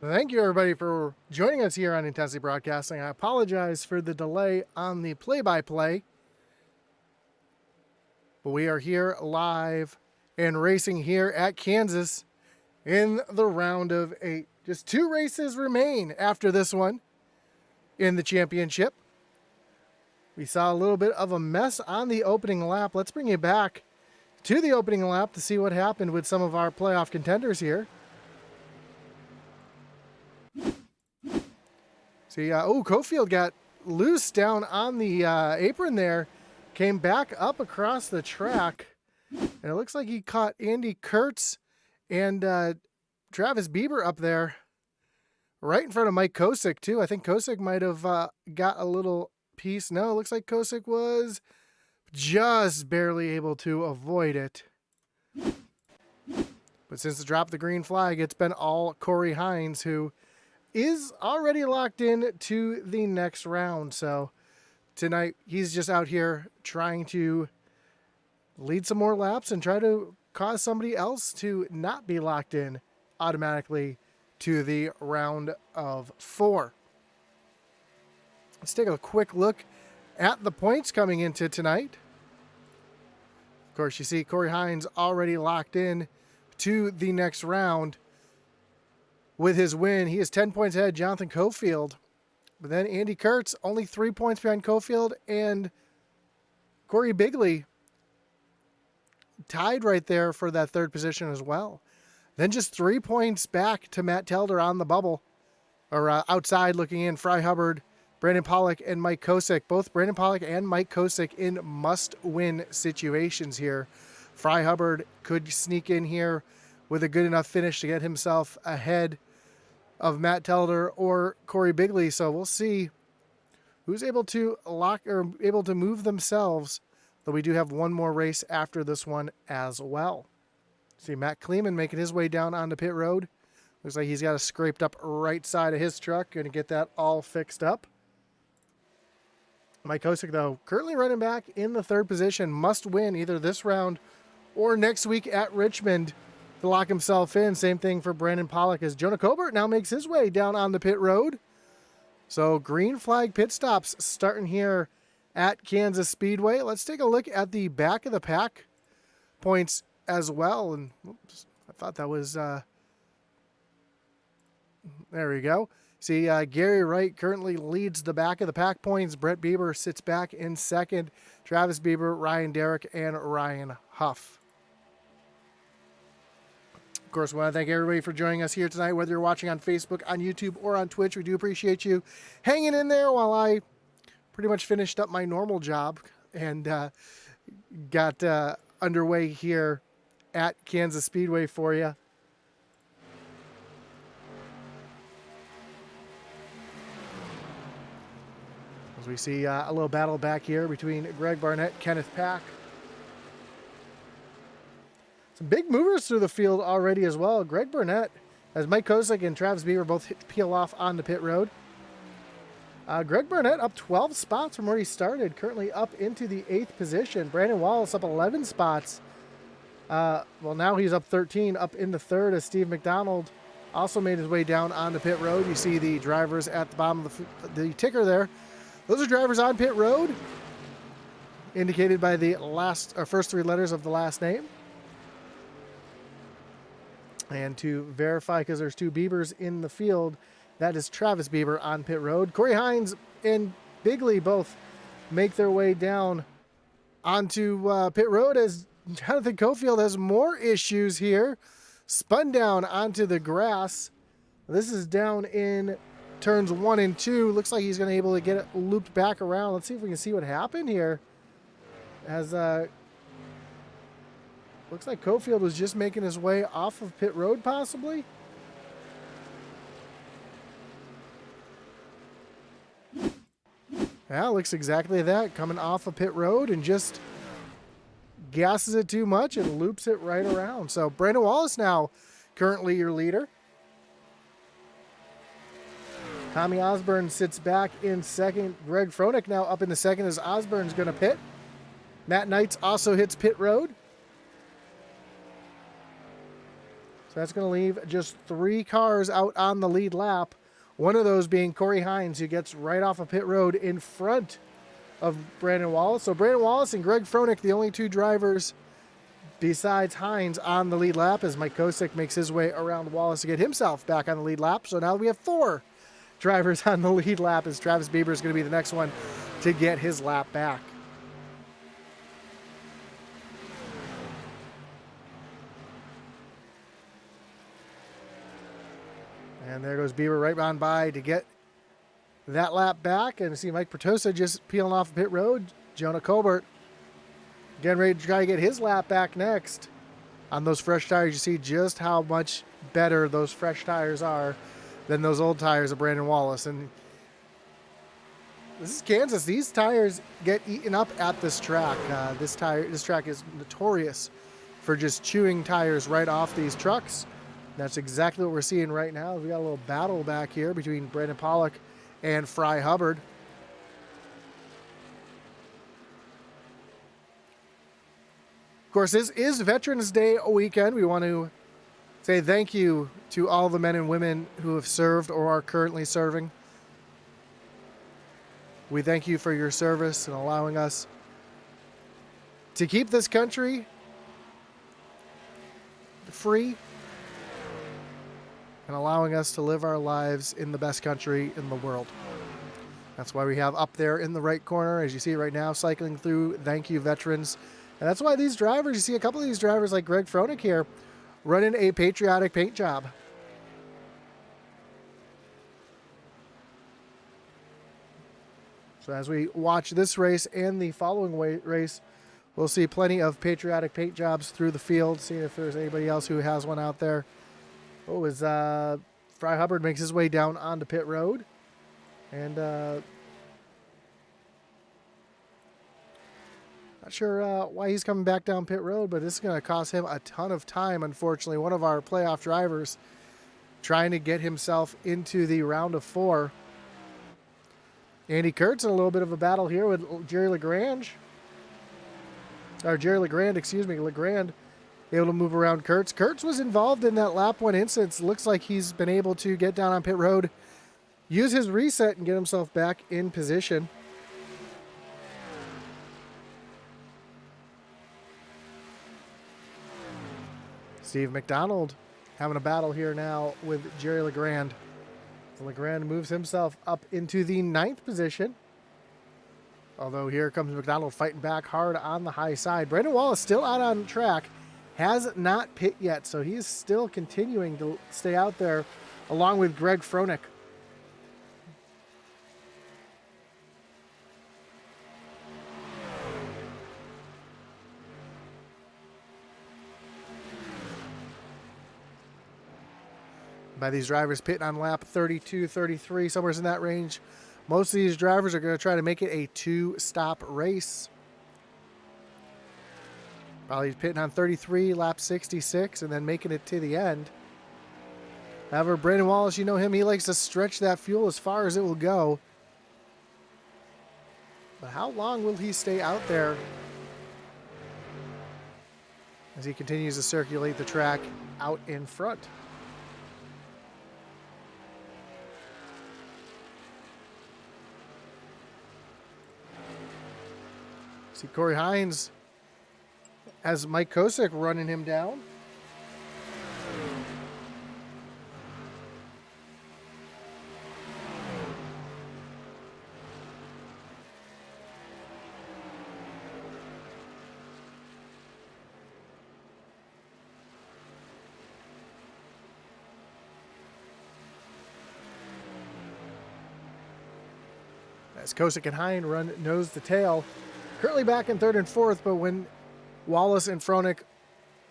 Thank you, everybody, for joining us here on Intensity Broadcasting. I apologize for the delay on the play-by-play, but we are here live and racing here at Kansas in the round of 8. Just 2 races remain after this one in the championship. We saw a little bit of a mess on the opening lap. Let's bring you back to the opening lap to see what happened with some of our playoff contenders here. See, Cofield got loose down on the apron there, came back up across the track, and it looks like he caught Andy Kurtz and Travis Bieber up there, right in front of Mike Kosick, too. I think Kosick might have got a little piece. No, it looks like Kosick was just barely able to avoid it. But since the drop of the green flag, it's been all Corey Hines, who is already locked in to the next round. So tonight he's just out here trying to lead some more laps and try to cause somebody else to not be locked in automatically to the round of 4. Let's take a quick look at the points coming into tonight. Of course, you see Corey Hines already locked in to the next round. With his win, he is 10 points ahead of Jonathan Cofield. But then Andy Kurtz, only 3 points behind Cofield, and Corey Bigley tied right there for that 3rd position as well. Then just 3 points back to Matt Telder on the bubble, or outside looking in. Fry Hubbard, Brandon Pollock, and Mike Kosick. Both Brandon Pollock and Mike Kosick in must-win situations here. Fry Hubbard could sneak in here with a good enough finish to get himself ahead of Matt Telder or Corey Bigley. So we'll see who's able to lock or able to move themselves, though we do have one more race after this one as well. See Matt Kleeman making his way down onto pit road. Looks like he's got a scraped up right side of his truck. Going to get that all fixed up. Mike Kosick, though, currently running back in the 3rd position. Must win either this round or next week at Richmond to lock himself in. Same thing for Brandon Pollock as Jonah Colbert now makes his way down on the pit road. So green flag pit stops starting here at Kansas Speedway. Let's take a look at the back of the pack points as well. And oops, I thought that was, there we go. See, Gary Wright currently leads the back of the pack points. Brett Bieber sits back in 2nd. Travis Bieber, Ryan Derrick, and Ryan Huff. Of course, I want to thank everybody for joining us here tonight, whether you're watching on Facebook, on YouTube, or on Twitch. We do appreciate you hanging in there while I pretty much finished up my normal job and got underway here at Kansas Speedway for you. As we see a little battle back here between Greg Barnett, Kenneth Pack. Some big movers through the field already as well. Greg Burnett, as Mike Kosick and Travis Bieber both peel off on the pit road. Greg Burnett up 12 spots from where he started, currently up into the 8th position. Brandon Wallace up 11 spots. Well, now he's up 13, up in the 3rd, as Steve McDonald also made his way down on the pit road. You see the drivers at the bottom of the ticker there. Those are drivers on pit road, indicated by the first 3 letters of the last name. And to verify, because there's 2 Biebers in the field, that is Travis Bieber on pit road. Corey Hines and Bigley both make their way down onto pit road, as Jonathan Cofield has more issues here. Spun down onto the grass. This is down in turns 1 and 2. Looks like he's going to be able to get it looped back around. Let's see if we can see what happened here. As looks like Cofield was just making his way off of pit road, possibly. Yeah, looks exactly that. Coming off of pit road and just gasses it too much and loops it right around. So Brandon Wallace now currently your leader. Tommy Osborne sits back in 2nd. Greg Froelich now up in the 2nd as Osborne's going to pit. Matt Knights also hits pit road. So that's going to leave just 3 cars out on the lead lap. One of those being Corey Hines, who gets right off of pit road in front of Brandon Wallace. So Brandon Wallace and Greg Froelich, the only 2 drivers besides Hines on the lead lap, as Mike Kosick makes his way around Wallace to get himself back on the lead lap. So now we have 4 drivers on the lead lap, as Travis Bieber is going to be the next one to get his lap back. And there goes Bieber right on by to get that lap back. And see Mike Pertosa just peeling off pit road. Jonah Colbert getting ready to try to get his lap back next. On those fresh tires, you see just how much better those fresh tires are than those old tires of Brandon Wallace. And this is Kansas. These tires get eaten up at this track. This track is notorious for just chewing tires right off these trucks. That's exactly what we're seeing right now. We got a little battle back here between Brandon Pollock and Fry Hubbard. Of course, this is Veterans Day weekend. We want to say thank you to all the men and women who have served or are currently serving. We thank you for your service and allowing us to keep this country free and allowing us to live our lives in the best country in the world. That's why we have up there in the right corner, as you see right now, cycling through, thank you, veterans. And that's why these drivers, you see a couple of these drivers like Greg Froelich here, running a patriotic paint job. So as we watch this race and the following race, we'll see plenty of patriotic paint jobs through the field, seeing if there's anybody else who has one out there. Oh, as Fry Hubbard makes his way down onto pit road. And not sure why he's coming back down pit road, but this is going to cost him a ton of time, unfortunately. One of our playoff drivers trying to get himself into the round of 4. Andy Kurtz in a little bit of a battle here with Jerry Legrand. Legrand able to move around Kurtz. Kurtz was involved in that lap 1 instance. Looks like he's been able to get down on pit road, use his reset, and get himself back in position. Steve McDonald having a battle here now with Jerry Legrand. Legrand moves himself up into the 9th position. Although here comes McDonald fighting back hard on the high side. Brandon Wallace still out on track. Has not pit yet, so he's still continuing to stay out there along with Greg Froelich. By these drivers pitting on lap 32, 33, somewhere in that range. Most of these drivers are going to try to make it a 2-stop race. Probably pitting on 33, lap 66, and then making it to the end. However, Brandon Wallace, you know him, he likes to stretch that fuel as far as it will go. But how long will he stay out there as he continues to circulate the track out in front? See Corey Hines has Mike Kosick running him down. As Kosick and Hine run nose to tail. Currently back in 3rd and 4th, but when Wallace and Froelich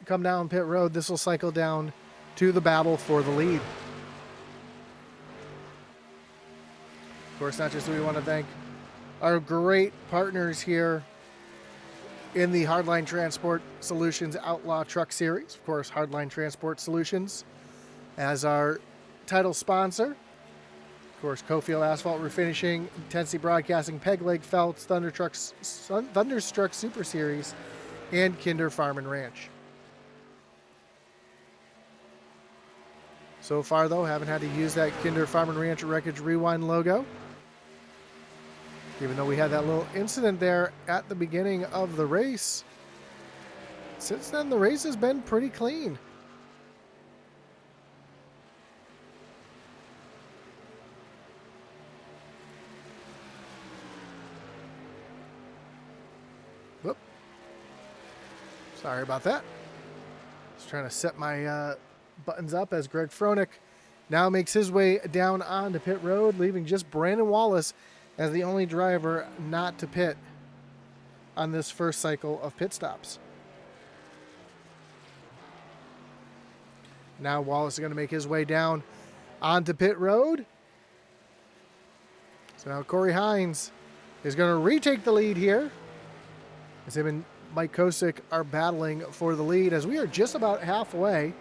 come down pit road, this will cycle down to the battle for the lead. Of course, not just do we want to thank our great partners here in the Hardline Transport Solutions Outlaw Truck Series. Of course, Hardline Transport Solutions as our title sponsor. Of course, Cofield Asphalt Refinishing, Intensity Broadcasting, Peg Leg Felts, Thunderstruck Super Series, and Kinder Farm and Ranch. So far, though, haven't had to use that Kinder Farm and Ranch Wreckage Rewind logo. Even though we had that little incident there at the beginning of the race. Since then, the race has been pretty clean. Whoop. Sorry about that. Just trying to set my buttons up as Greg Froelich now makes his way down onto pit road, leaving just Brandon Wallace as the only driver not to pit on this first cycle of pit stops. Now Wallace is going to make his way down onto pit road. So now Corey Hines is going to retake the lead here, as him and Mike Kosick are battling for the lead as we are just about halfway.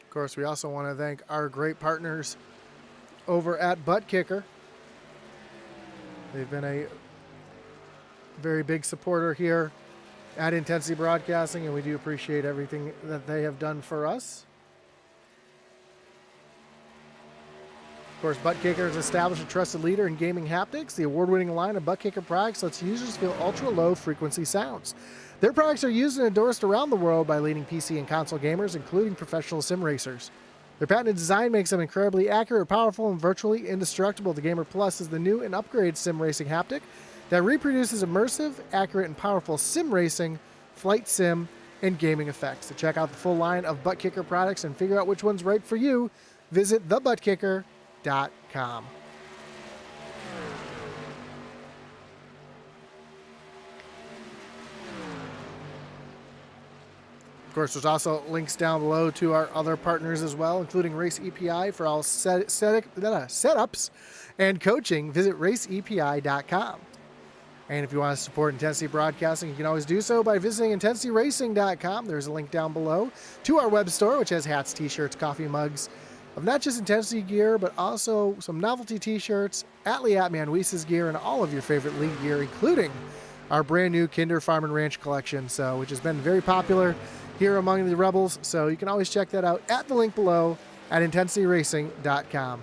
Of course, we also want to thank our great partners over at Butt Kicker. They've been a very big supporter here at Intensity Broadcasting, and we do appreciate everything that they have done for us. Of course, Butt Kicker has established a trusted leader in gaming haptics. The award-winning line of Butt Kicker products lets users feel ultra-low frequency sounds. Their products are used and endorsed around the world by leading PC and console gamers, including professional sim racers. Their patented design makes them incredibly accurate, powerful, and virtually indestructible. The Gamer Plus is the new and upgraded sim racing haptic that reproduces immersive, accurate, and powerful sim racing, flight sim, and gaming effects. To check out the full line of Butt Kicker products and figure out which one's right for you, visit thebuttkicker.com. Of course, there's also links down below to our other partners as well, including Race EPI for all setups and coaching. Visit raceepi.com. And if you want to support Intensity Broadcasting, you can always do so by visiting intensityracing.com. There's a link down below to our web store, which has hats, t-shirts, coffee mugs of not just Intensity gear, but also some novelty t-shirts, Atman Weiss's gear, and all of your favorite league gear, including our brand new Kinder Farm and Ranch collection, which has been very popular here among the Rebels. So you can always check that out at the link below at intensityracing.com.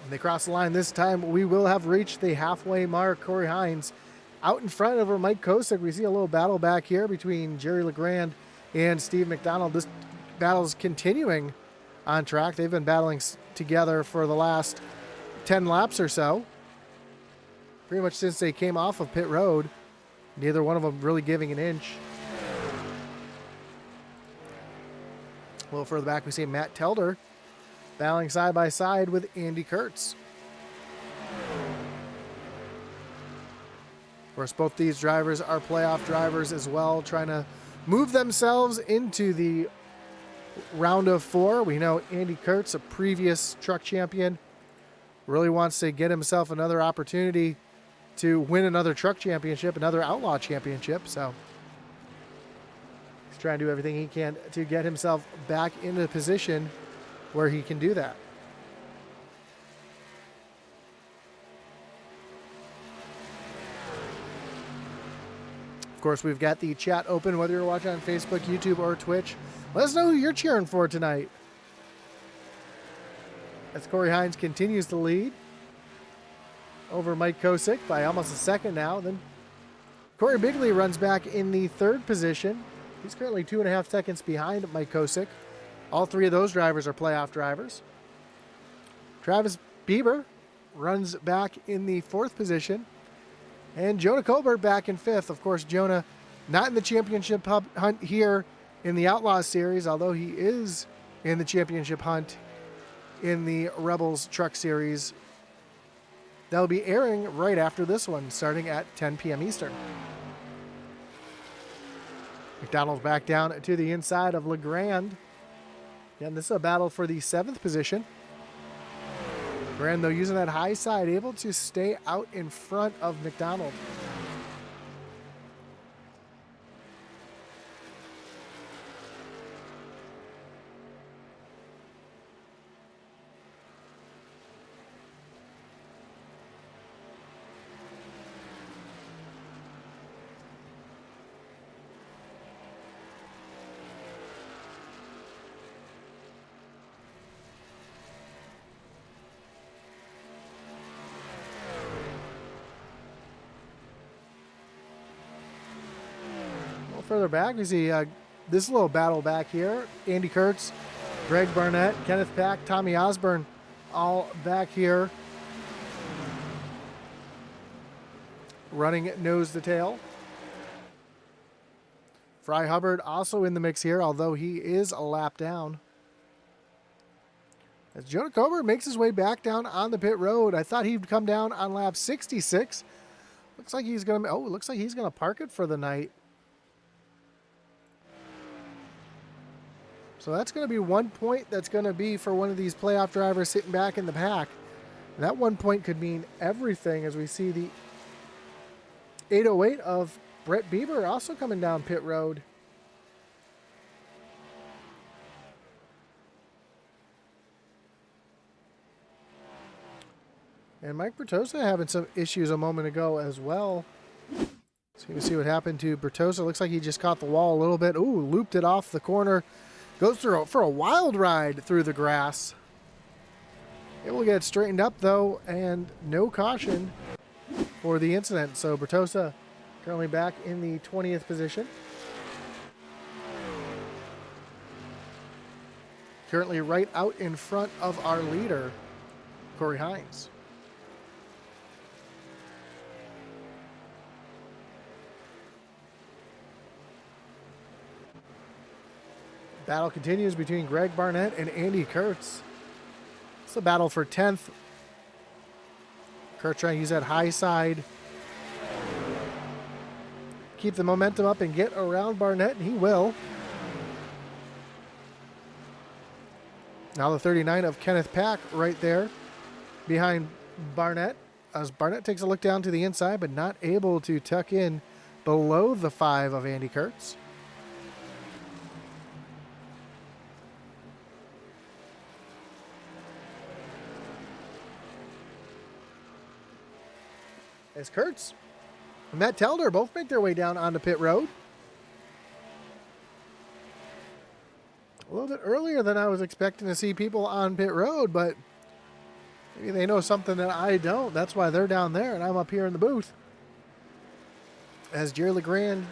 When they cross the line this time, we will have reached the halfway mark. Corey Hines out in front over Mike Kosick. We see a little battle back here between Jerry LeGrand and Steve McDonald. This battle is continuing on track. They've been battling together for the last 10 laps or so. Pretty much since they came off of pit road. Neither one of them really giving an inch. A little further back, we see Matt Telder battling side by side with Andy Kurtz. Of course, both these drivers are playoff drivers as well, trying to move themselves into the round of 4. We know Andy Kurtz, a previous truck champion, really wants to get himself another opportunity to win another truck championship, another Outlaw championship. So he's trying to do everything he can to get himself back into a position where he can do that. Of course, we've got the chat open, whether you're watching on Facebook, YouTube, or Twitch. Let us know who you're cheering for tonight. As Corey Hines continues to lead over Mike Kosick by almost a second now. Then Corey Bigley runs back in the 3rd position. He's currently 2.5 seconds behind Mike Kosick. All 3 of those drivers are playoff drivers. Travis Bieber runs back in the 4th position. And Jonah Colbert back in 5th. Of course, Jonah not in the championship hunt here in the Outlaw Series, although he is in the championship hunt in the Rebels Truck Series. That'll be airing right after this one, starting at 10 p.m. Eastern. McDonald's back down to the inside of LeGrand. Again, this is a battle for the 7th position. Graham, though, using that high side, able to stay out in front of McDonald. Further back, we see this little battle back here. Andy Kurtz, Greg Barnett, Kenneth Pack, Tommy Osborne, all back here running nose to tail. Fry Hubbard also in the mix here, although he is a lap down. As Jonah Coburn makes his way back down on the pit road, I thought he'd come down on lap 66. Looks like he's gonna. Oh, it looks like he's gonna park it for the night. So that's going to be 1 point that's going to be for one of these playoff drivers sitting back in the pack. And that 1 point could mean everything as we see the 808 of Brett Bieber also coming down pit road. And Mike Bertosa having some issues a moment ago as well. So you can see what happened to Bertosa. Looks like he just caught the wall a little bit. Ooh, looped it off the corner. Goes through for a wild ride through the grass. It will get straightened up, though, and no caution for the incident. So Bertosa currently back in the 20th position. Currently right out in front of our leader, Corey Hines. Battle continues between Greg Barnett and Andy Kurtz. It's a battle for 10th. Kurtz trying to use that high side. Keep the momentum up and get around Barnett, and he will. Now the 39 of Kenneth Pack right there behind Barnett. As Barnett takes a look down to the inside, but not able to tuck in below the 5 of Andy Kurtz. As Kurtz and Matt Telder both make their way down onto pit road. A little bit earlier than I was expecting to see people on pit road, but maybe they know something that I don't. That's why they're down there and I'm up here in the booth. As Jerry LeGrand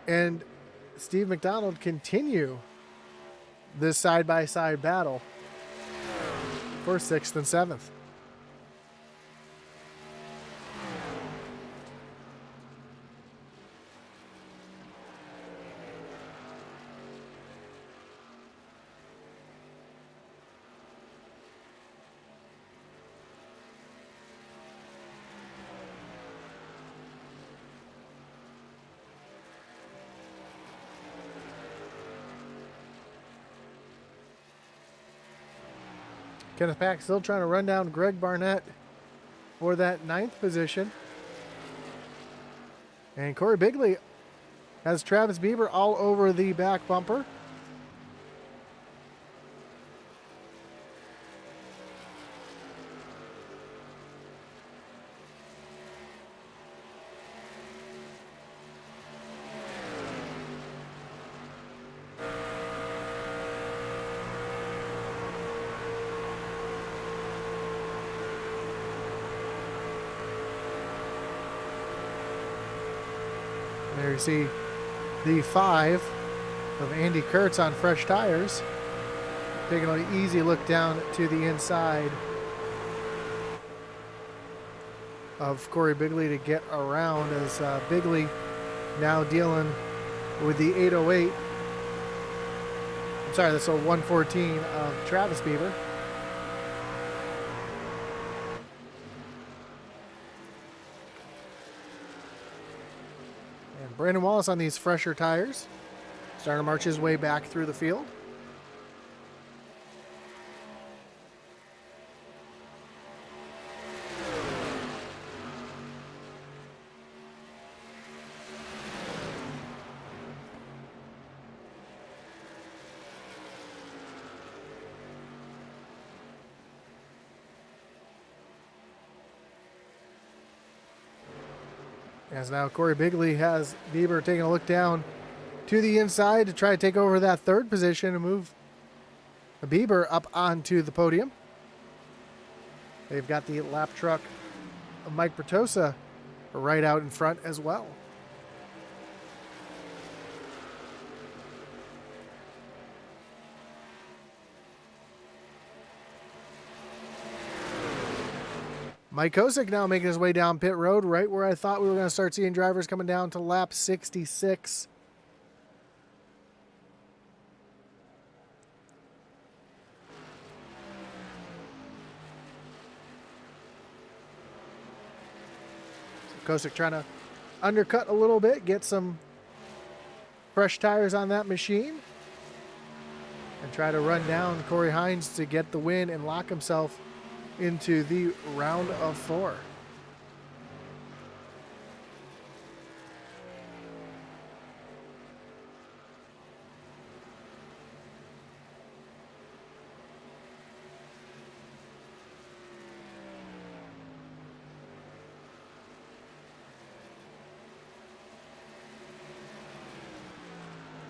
and Steve McDonald continue this side-by-side battle for 6th and 7th. Kenneth Pack still trying to run down Greg Barnett for that 9th position. And Corey Bigley has Travis Bieber all over the back bumper. There you see the 5 of Andy Kurtz on fresh tires. Taking an easy look down to the inside of Corey Bigley to get around as Bigley now dealing with the 808. I'm sorry, that's a 114 of Travis Bieber. Brandon Wallace on these fresher tires. Starting to march his way back through the field. As now Corey Bigley has Bieber taking a look down to the inside to try to take over that third position and move Bieber up onto the podium. They've got the lap truck of Mike Bertosa right out in front as well. Mike Kosick now making his way down pit road, right where I thought we were going to start seeing drivers coming down to lap 66. So Kosick trying to undercut a little bit, get some fresh tires on that machine, and try to run down Corey Hines to get the win and lock himself into the round of 4.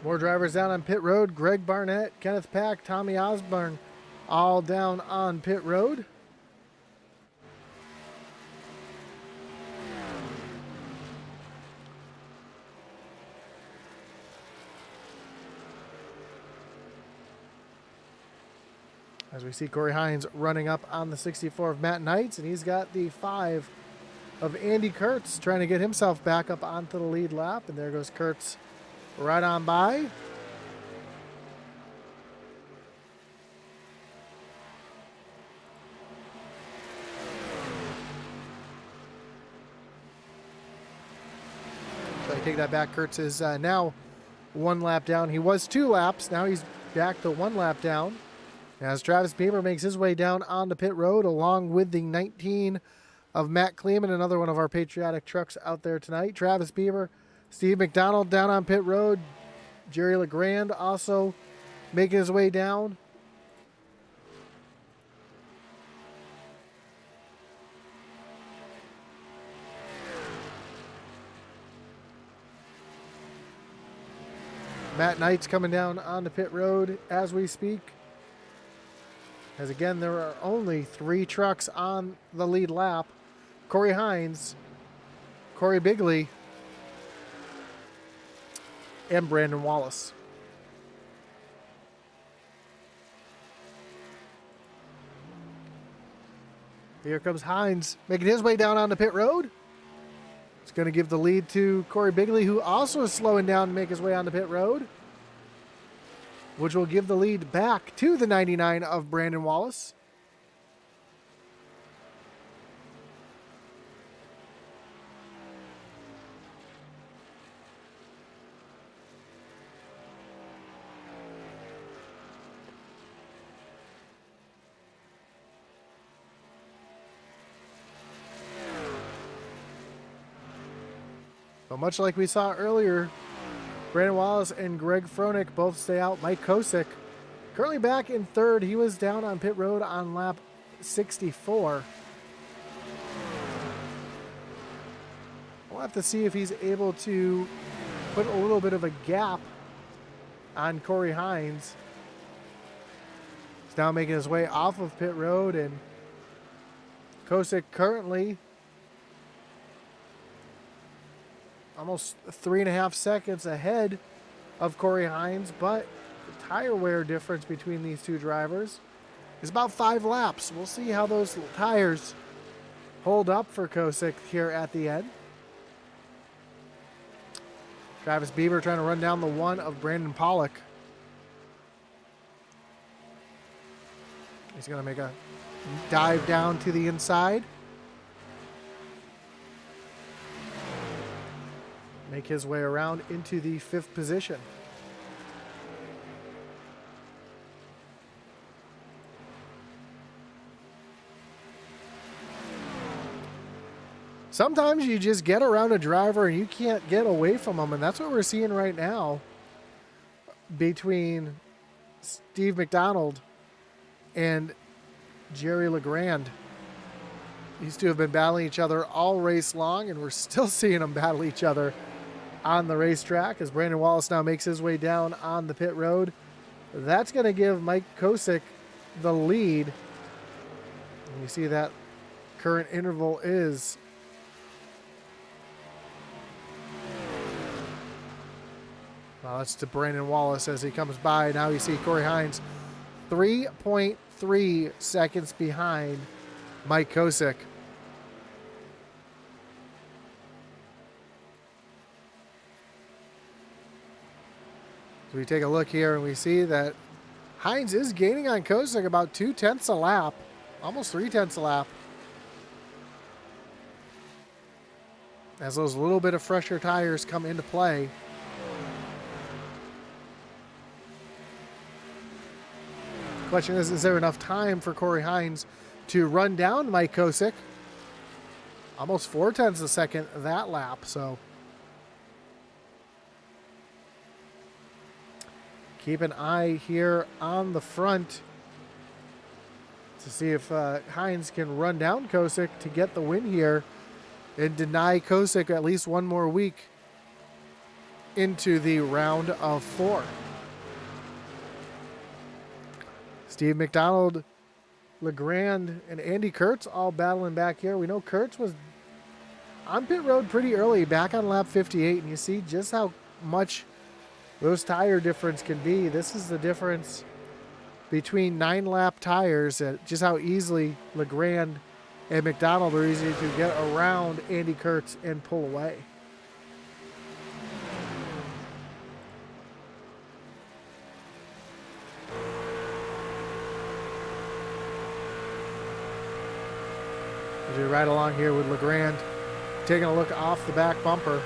More drivers down on pit road. Greg Barnett, Kenneth Pack, Tommy Osborne, all down on pit road. As we see Corey Hines running up on the 64 of Matt Knights, and he's got the 5 of Andy Kurtz trying to get himself back up onto the lead lap. And there goes Kurtz right on by. So I take that back. Kurtz is now 1 lap down. He was 2 laps. Now he's back to 1 lap down. As Travis Bieber makes his way down on the pit road along with the 19 of Matt Kleeman, another one of our patriotic trucks out there tonight. Travis Bieber, Steve McDonald down on pit road. Jerry LeGrand also making his way down. Matt Knight's coming down on the pit road as we speak. As again, there are only 3 trucks on the lead lap. Corey Hines, Corey Bigley, and Brandon Wallace. Here comes Hines making his way down on the pit road. It's going to give the lead to Corey Bigley, who also is slowing down to make his way on the pit road, which will give the lead back to the 99 of Brandon Wallace. But much like we saw earlier, Brandon Wallace and Greg Froelich both stay out. Mike Kosick currently back in 3rd. He was down on pit road on lap 64. We'll have to see if he's able to put a little bit of a gap on Corey Hines. He's now making his way off of pit road, and Kosick currently almost 3.5 seconds ahead of Corey Hines, but the tire wear difference between these 2 drivers is about 5 laps. We'll see how those tires hold up for Kosick here at the end. Travis Bieber trying to run down the 1 of Brandon Pollock. He's going to make a dive down to the inside. Make his way around into the 5th position. Sometimes you just get around a driver and you can't get away from them, and that's what we're seeing right now between Steve McDonald and Jerry LeGrand. These two have been battling each other all race long, and we're still seeing them battle each other on the racetrack as Brandon Wallace now makes his way down on the pit road. That's going to give Mike Kosick the lead. And you see that current interval is well, that's to Brandon Wallace as he comes by. Now you see Corey Hines 3.3 seconds behind Mike Kosick. So we take a look here and we see that Hines is gaining on Kosick about 2/10 a lap, almost 3/10 a lap. As those little bit of fresher tires come into play. Question is there enough time for Corey Hines to run down Mike Kosick? Almost 4/10 a second that lap, so keep an eye here on the front to see if Hines can run down Kosick to get the win here and deny Kosick at least one more week into the round of 4. Steve McDonald, LeGrand, and Andy Kurtz all battling back here. We know Kurtz was on pit road pretty early, back on lap 58, and you see just how much those tire difference can be. This is the difference between 9-lap tires, just how easily LeGrand and McDonald are easy to get around Andy Kurtz and pull away. As we ride along here with LeGrand, taking a look off the back bumper.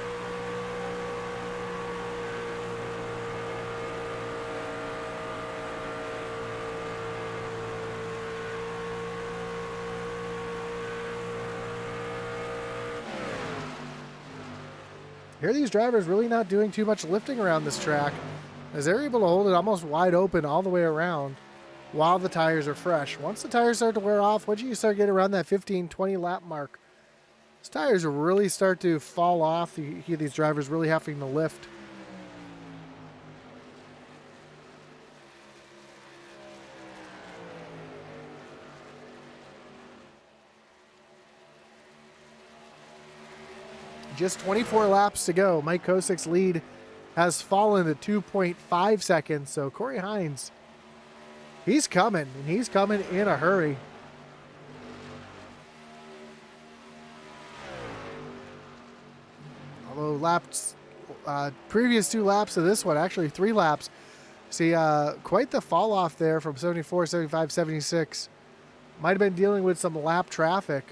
Here these drivers really not doing too much lifting around this track as they're able to hold it almost wide open all the way around while the tires are fresh. Once the tires start to wear off, once you start getting around that 15-20 lap mark, these tires really start to fall off. You hear these drivers really having to lift. Just 24 laps to go. Mike Kosick's lead has fallen to 2.5 seconds. So Corey Hines, he's coming, and he's coming in a hurry. Although laps, previous 2 laps of this one, actually 3 laps, see quite the fall off there from 74, 75, 76. Might have been dealing with some lap traffic.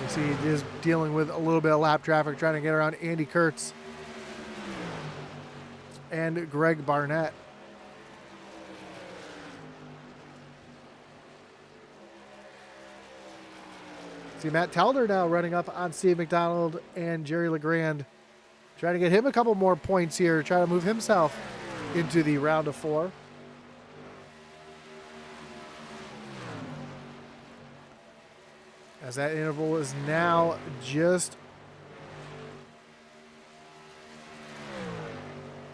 See, he is dealing with a little bit of lap traffic, trying to get around Andy Kurtz and Greg Barnett. See, Matt Telder now running up on Steve McDonald and Jerry LeGrand, trying to get him a couple more points here, try to move himself into the round of 4. As that interval is now just,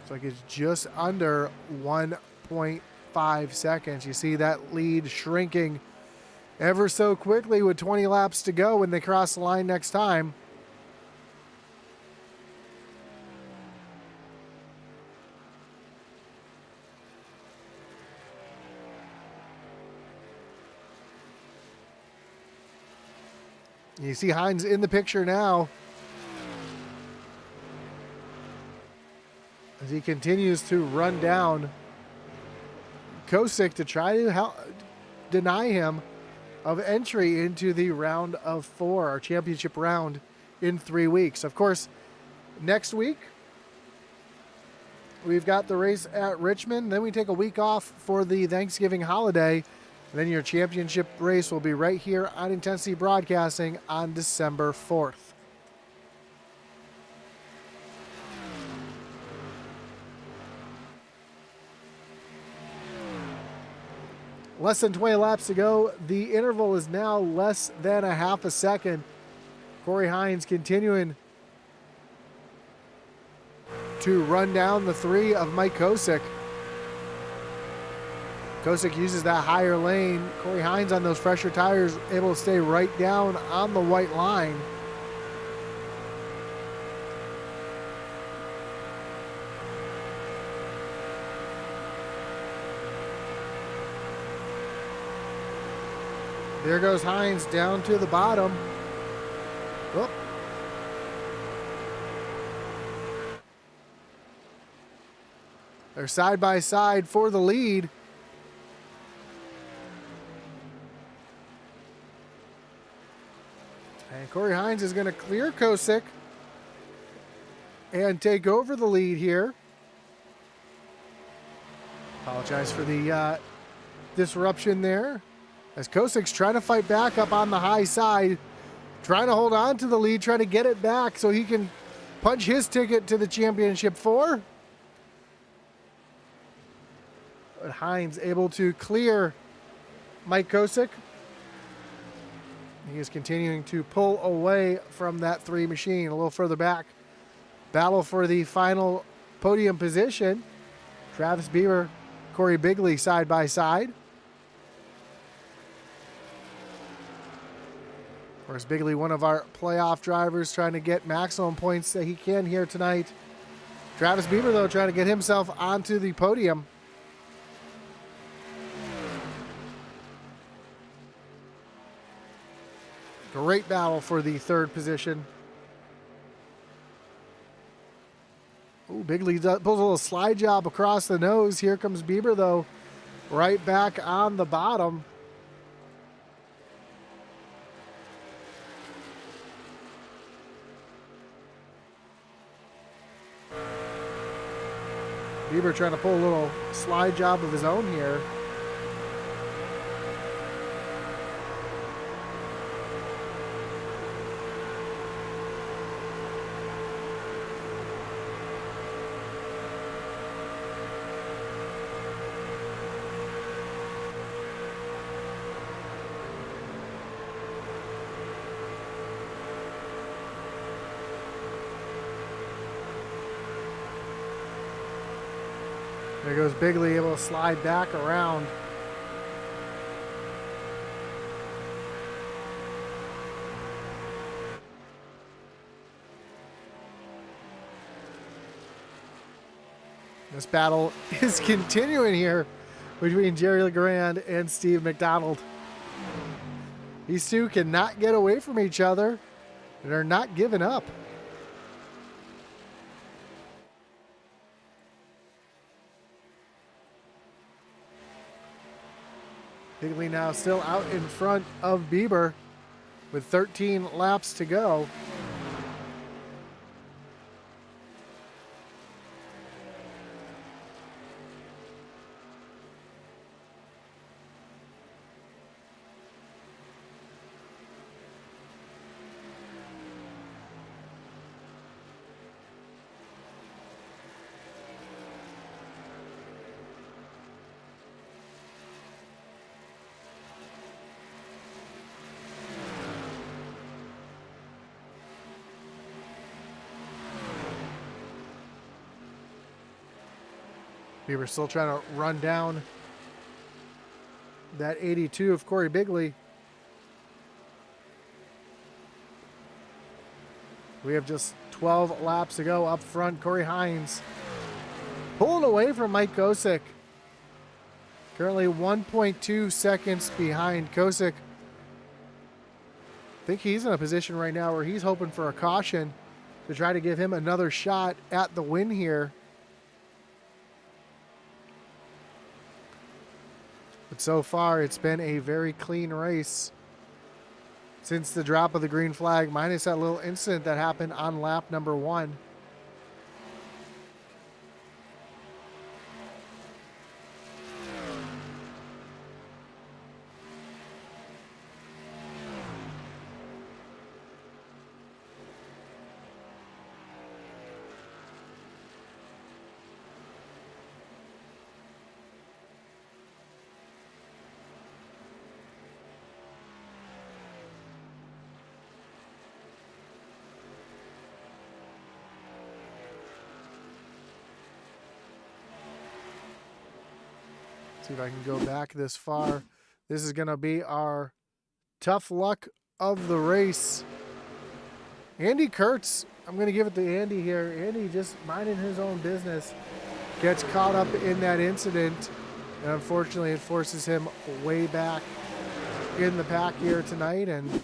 looks like it's just under 1.5 seconds. You see that lead shrinking ever so quickly with 20 laps to go when they cross the line next time. You see Hines in the picture now as he continues to run down Kosick to try to deny him of entry into the round of 4, our championship round in 3 weeks. Of course, next week we've got the race at Richmond. Then we take a week off for the Thanksgiving holiday. And then your championship race will be right here on Intensity Broadcasting on December 4th. Less than 20 laps to go. The interval is now less than a half a second. Corey Hines continuing to run down the 3 of Mike Kosick. Kosick uses that higher lane. Corey Hines on those fresher tires, able to stay right down on the white line. There goes Hines down to the bottom. Whoop. They're side by side for the lead. And Corey Hines is going to clear Kosick and take over the lead here. Apologize for the disruption there. As Kosick's trying to fight back up on the high side, trying to hold on to the lead, trying to get it back so he can punch his ticket to the championship 4. But Hines able to clear Mike Kosick. He is continuing to pull away from that 3 machine a little further back. Battle for the final podium position. Travis Bieber, Corey Bigley side by side. Of course, Bigley, one of our playoff drivers, trying to get maximum points that he can here tonight. Travis Bieber, though, trying to get himself onto the podium. Great battle for the 3rd position. Ooh, Bigley pulls a little slide job across the nose. Here comes Bieber, though, right back on the bottom. Bieber trying to pull a little slide job of his own here. There goes Bigley, able to slide back around. This battle is continuing here between Jerry LeGrand and Steve McDonald. These two cannot get away from each other and are not giving up. Bigley now still out in front of Bieber with 13 laps to go. Bieber still trying to run down that 82 of Corey Bigley. We have just 12 laps to go up front. Corey Hines pulling away from Mike Kosick. Currently 1.2 seconds behind Kosick. I think he's in a position right now where he's hoping for a caution to try to give him another shot at the win here. But so far, it's been a very clean race since the drop of the green flag, minus that little incident that happened on lap number 1. See if I can go back this far. This is going to be our tough luck of the race. Andy Kurtz, I'm going to give it to Andy here. Andy just minding his own business, gets caught up in that incident, and unfortunately it forces him way back in the pack here tonight. And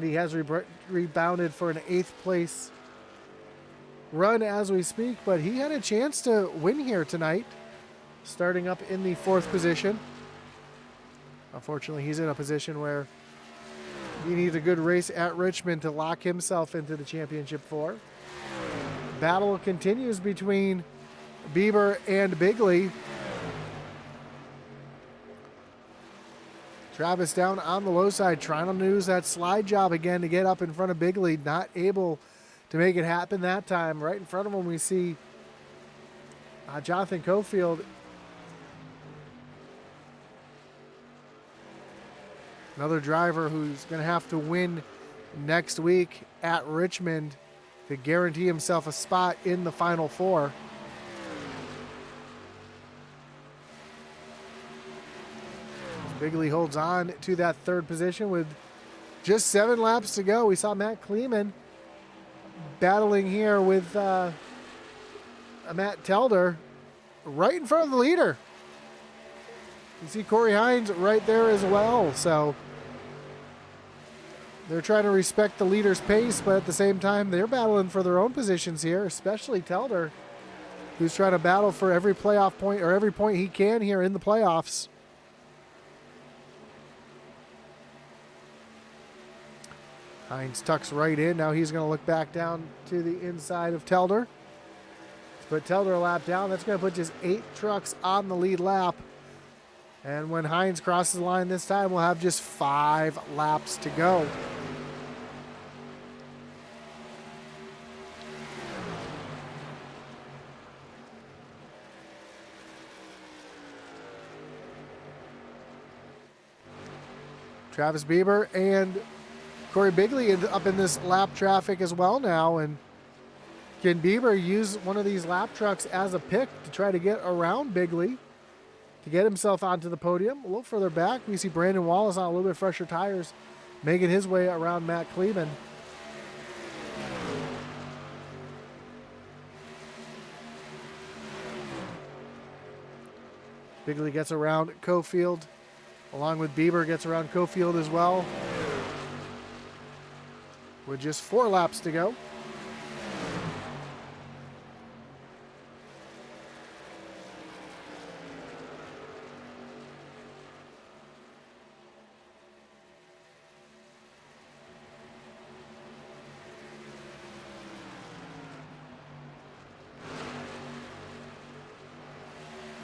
he has rebounded for an 8th place run as we speak, but he had a chance to win here tonight, starting up in the 4th position. Unfortunately, he's in a position where he needs a good race at Richmond to lock himself into the championship 4. Battle continues between Bieber and Bigley. Travis down on the low side, trying to use that slide job again to get up in front of Bigley. Not able to make it happen that time. Right in front of him we see Jonathan Cofield. Another driver who's going to have to win next week at Richmond to guarantee himself a spot in the Final 4. Bigley holds on to that 3rd position with just 7 laps to go. We saw Matt Kleeman battling here with Matt Telder right in front of the leader. You see Corey Hines right there as well. So they're trying to respect the leader's pace, but at the same time, they're battling for their own positions here, especially Telder, who's trying to battle for every playoff point or every point he can here in the playoffs. Hines tucks right in. Now he's going to look back down to the inside of Telder. Put Telder a lap down. That's going to put just 8 trucks on the lead lap. And when Hines crosses the line this time, we'll have just 5 laps to go. Travis Bieber and Corey Bigley up in this lap traffic as well now. And can Bieber use one of these lap trucks as a pick to try to get around Bigley to get himself onto the podium? A little further back, we see Brandon Wallace on a little bit fresher tires making his way around Matt Kleeman. Bigley gets around Cofield, along with Bieber gets around Cofield as well, with just 4 laps to go.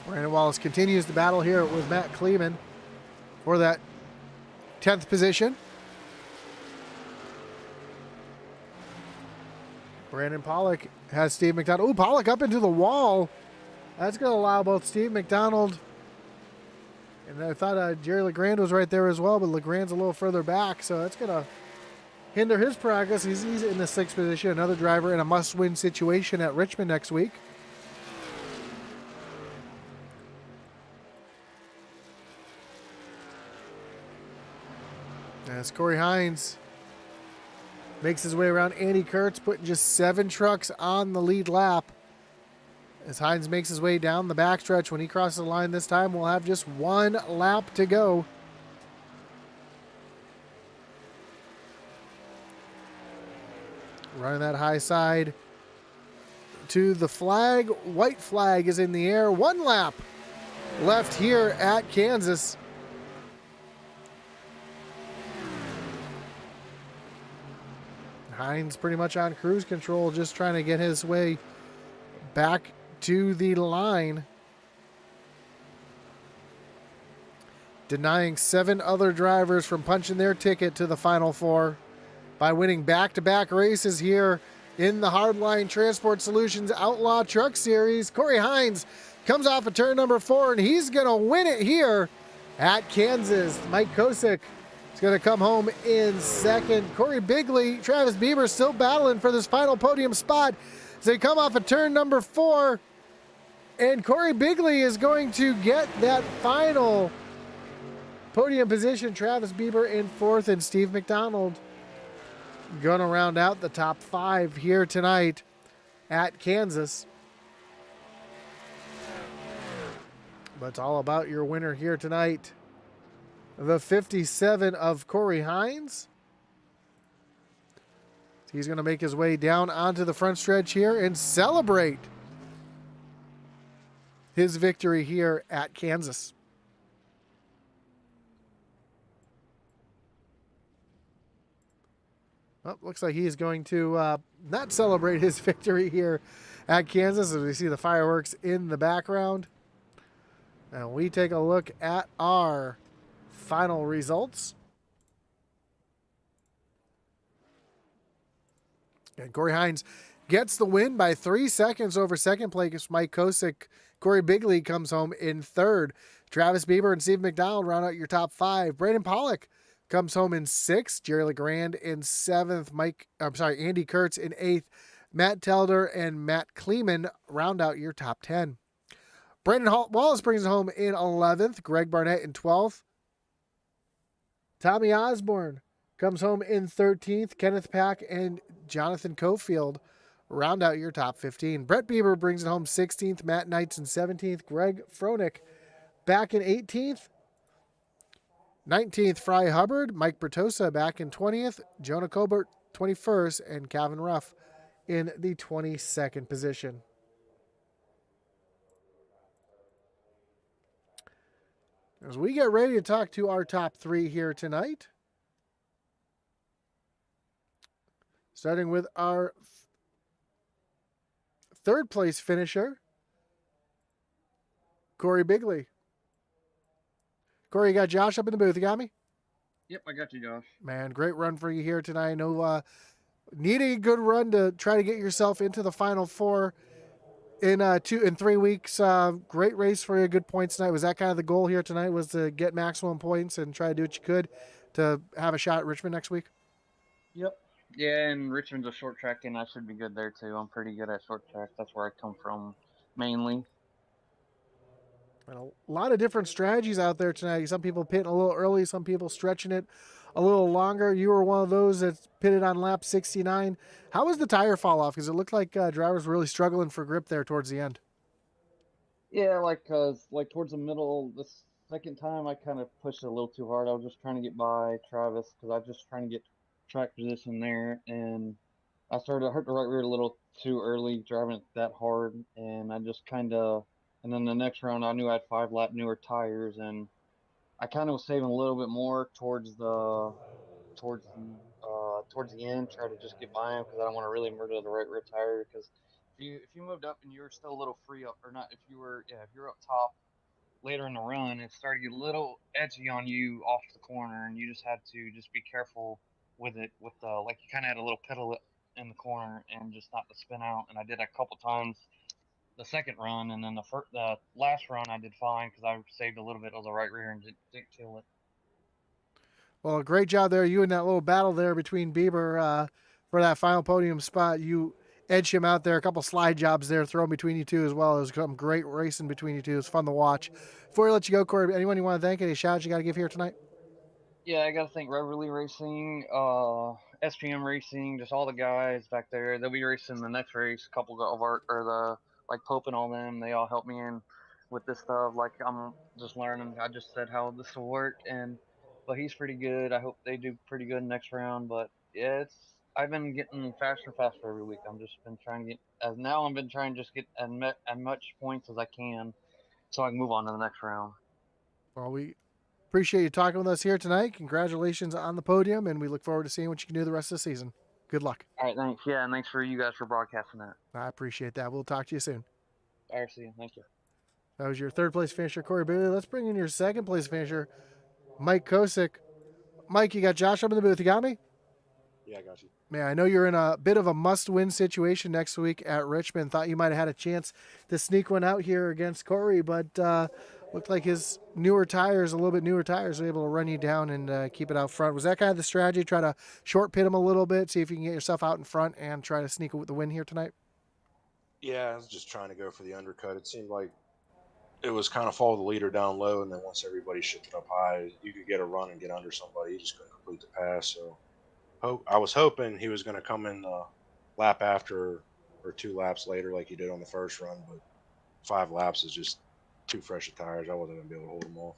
Brandon Wallace continues the battle here with Matt Kleeman for that 10th position. Brandon Pollock has Steve McDonald. Ooh, Pollock up into the wall. That's going to allow both Steve McDonald, and I thought Jerry LeGrand was right there as well, but LeGrand's a little further back, so that's going to hinder his progress. He's in the 6th position, another driver in a must-win situation at Richmond next week. As Corey Hines makes his way around Andy Kurtz, putting just 7 trucks on the lead lap. As Hines makes his way down the backstretch, when he crosses the line this time, we'll have just 1 lap to go. Running that high side to the flag. White flag is in the air. 1 lap left here at Kansas. Hines pretty much on cruise control, just trying to get his way back to the line. Denying 7 other drivers from punching their ticket to the Final 4 by winning back-to-back races here in the Hardline Transport Solutions Outlaw Truck Series. Corey Hines comes off of turn number 4, and he's going to win it here at Kansas. Mike Kosick is going to come home in 2nd. Corey Bigley, Travis Bieber still battling for this final podium spot. as they come off of turn number 4. And Corey Bigley is going to get that final podium position. Travis Bieber in 4th, and Steve McDonald going to round out the top 5 here tonight at Kansas. But it's all about your winner here tonight. The 57 of Corey Hines. He's going to make his way down onto the front stretch here and celebrate his victory here at Kansas. Well, looks like he's going to not celebrate his victory here at Kansas as we see the fireworks in the background. And we take a look at our final results. And Corey Hines gets the win by 3 seconds over second place Mike Kosick. Corey Bigley comes home in 3rd. Travis Bieber and Steve McDonald round out your top 5. Brandon Pollock comes home in 6th. Jerry LeGrand in 7th. Andy Kurtz in 8th. Matt Telder and Matt Kleeman round out your top 10. Brandon Wallace brings it home in 11th. Greg Barnett in 12th. Tommy Osborne comes home in 13th. Kenneth Pack and Jonathan Cofield round out your top 15. Brett Bieber brings it home 16th. Matt Knights in 17th. Greg Froelich back in 18th. 19th, Fry Hubbard. Mike Bertosa back in 20th. Jonah Colbert 21st. And Calvin Ruff in the 22nd position. As we get ready to talk to our top 3 here tonight. Starting with our 3rd place finisher, Corey Bigley. Corey, you got Josh up in the booth. You got me? Yep, I got you, Josh. Man, great run for you here tonight. I know needing a good run to try to get yourself into the Final 4 in 3 weeks. Great race for you. Good points tonight. Was that kind of the goal here tonight, was to get maximum points and try to do what you could to have a shot at Richmond next week? Yep. Yeah, and Richmond's a short track, and I should be good there, too. I'm pretty good at short track. That's where I come from, mainly. And a lot of different strategies out there tonight. Some people pitting a little early, some people stretching it a little longer. You were one of those that pitted on lap 69. How was the tire fall off? Because it looked like drivers were really struggling for grip there towards the end. Yeah, cause towards the middle, the second time I kind of pushed it a little too hard. I was just trying to get by Travis because I was just trying to get track position there, and I hurt the right rear a little too early driving it that hard, and I just kind of. And then the next round, I knew I had 5-lap newer tires, and I kind of was saving a little bit more towards the end, try to just get by him because I don't want to really murder the right rear tire. Because if you moved up and you were still a little free up, or not, if you were up top later in the run, it started to get a little edgy on you off the corner, and you just had to just be careful with it. With like you kind of had a little pedal in the corner and just not to spin out. And I did that a couple times the second run, and then the last run I did fine because I saved a little bit of the right rear and didn't kill it. Well, great job there. You in that little battle there between Bieber for that final podium spot. You edged him out there. A couple slide jobs there thrown between you two as well. It was some great racing between you two. It was fun to watch. Before I let you go, Corey, anyone you want to thank? Any shout-outs you got to give here tonight? Yeah, I got to thank Reverly Racing, SPM Racing, just all the guys back there. They'll be racing the next race. A couple of Pope and all them. They all help me in with this stuff. Like I'm just learning. I just said how this will work, but he's pretty good. I hope they do pretty good next round. But yeah, I've been getting faster and faster every week. I've been trying to just get as much points as I can, so I can move on to the next round. Well, we appreciate you talking with us here tonight. Congratulations on the podium, and we look forward to seeing what you can do the rest of the season. Good luck. All right, thanks. Yeah, and thanks for you guys for broadcasting that. I appreciate that. We'll talk to you soon. All right, see you. Thank you. That was your 3rd place finisher, Corey Bailey. Let's bring in your 2nd place finisher, Mike Kosick. Mike, you got Josh up in the booth. You got me? Yeah, I got you. Man, I know you're in a bit of a must-win situation next week at Richmond. Thought you might have had a chance to sneak one out here against Corey, but looked like his a little bit newer tires, were able to run you down and keep it out front. Was that kind of the strategy? Try to short pit him a little bit, see if you can get yourself out in front and try to sneak the win here tonight? Yeah, I was just trying to go for the undercut. It seemed like it was kind of follow the leader down low, and then once everybody shifted up high, you could get a run and get under somebody. You just couldn't complete the pass. So I was hoping he was going to come in lap after or 2 laps later, like he did on the first run. But 5 laps is just too fresh of tires. I wasn't going to be able to hold him off.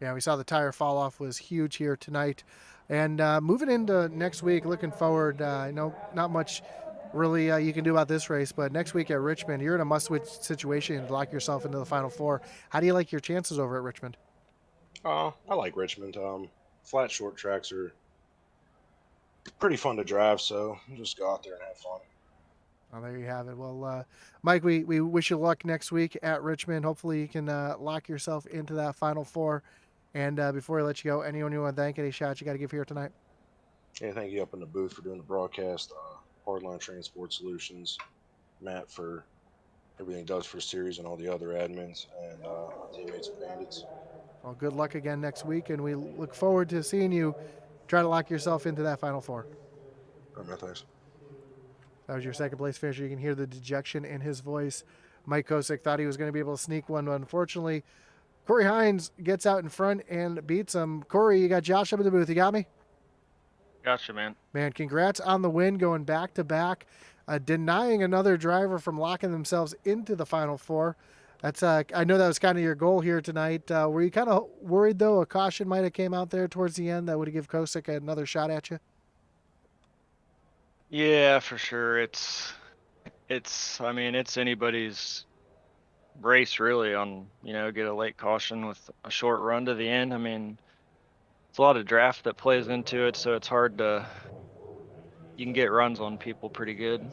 Yeah, we saw the tire fall off was huge here tonight. And moving into next week, looking forward. I know not much really you can do about this race, but next week at Richmond, you're in a must-win situation to lock yourself into the Final Four. How do you like your chances over at Richmond? I like Richmond. Flat short tracks are pretty fun to drive, so just go out there and have fun. Oh, there you have it. Well, Mike, we wish you luck next week at Richmond. Hopefully, you can lock yourself into that Final Four. And before we let you go, anyone you want to thank, any shots you got to give here tonight? Yeah, thank you up in the booth for doing the broadcast. Hardline Transport Solutions, Matt for everything he does for the series and all the other admins, and teammates at Bandits. Well, good luck again next week, and we look forward to seeing you try to lock yourself into that Final Four. All right, man, thanks. That was your second place finisher. You can hear the dejection in his voice. Mike Kosick thought he was going to be able to sneak one, but unfortunately, Corey Hines gets out in front and beats him. Corey, you got Josh up in the booth. You got me? Gotcha, man. Man, congrats on the win, going back to back, denying another driver from locking themselves into the Final Four. That's I know that was kind of your goal here tonight. Were you kind of worried though a caution might have came out there towards the end that would have given Kosick another shot at you? Yeah, for sure. I mean, it's anybody's race really on, get a late caution with a short run to the end. I mean, it's a lot of draft that plays into it, so it's hard you can get runs on people pretty good.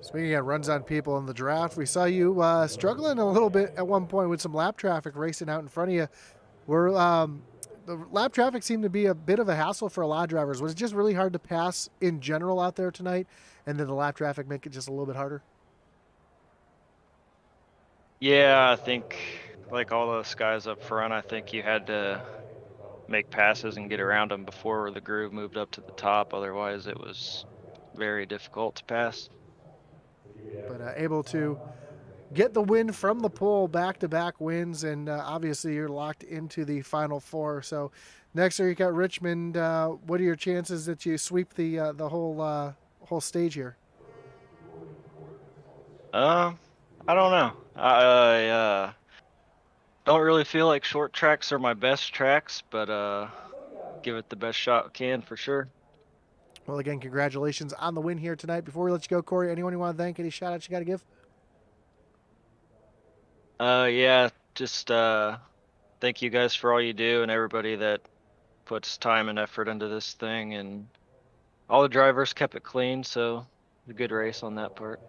Speaking of runs on people in the draft, we saw you struggling a little bit at one point with some lap traffic racing out in front of you. The lap traffic seemed to be a bit of a hassle for a lot of drivers. Was it just really hard to pass in general out there tonight, and then the lap traffic make it just a little bit harder? Yeah, I think like all those guys up front, I think you had to make passes and get around them before the groove moved up to the top. Otherwise, it was very difficult to pass. But able to get the win from the pole, back-to-back wins, and obviously you're locked into the Final Four. So next year you got Richmond. What are your chances that you sweep the whole stage here? I don't know. I don't really feel like short tracks are my best tracks, but give it the best shot I can for sure. Well, again, congratulations on the win here tonight. Before we let you go, Corey, anyone you want to thank, any shout-outs you got to give? Yeah, just thank you guys for all you do and everybody that puts time and effort into this thing, and all the drivers kept it clean, so a good race on that part.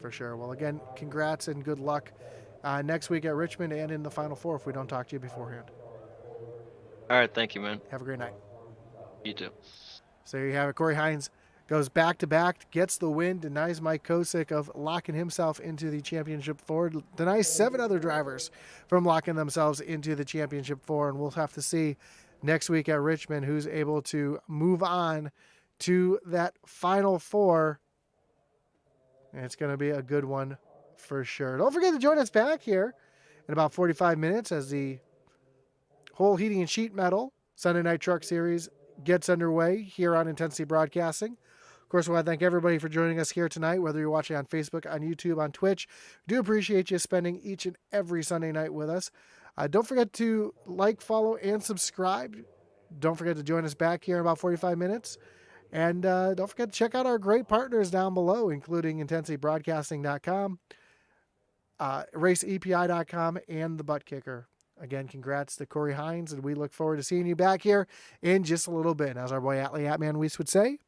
For sure. Well, again, congrats and good luck next week at Richmond and in the Final Four if we don't talk to you beforehand. All right, thank you, man. Have a great night. You too. So there you have it. Corey Hines goes back-to-back, gets the win, denies Mike Kosick of locking himself into the championship four, denies 7 other drivers from locking themselves into the championship four, and we'll have to see next week at Richmond who's able to move on to that Final Four. And it's going to be a good one for sure. Don't forget to join us back here in about 45 minutes as the whole heating and sheet metal Sunday Night Truck Series gets underway here on Intensity Broadcasting. Of course, we want to thank everybody for joining us here tonight, whether you're watching on Facebook, on YouTube, on Twitch. We do appreciate you spending each and every Sunday night with us. Don't forget to like, follow, and subscribe. Don't forget to join us back here in about 45 minutes. And don't forget to check out our great partners down below, including IntensityBroadcasting.com, RaceEPI.com, and The Butt Kicker. Again, congrats to Corey Hines, and we look forward to seeing you back here in just a little bit. As our boy Atlee Atman Weiss would say,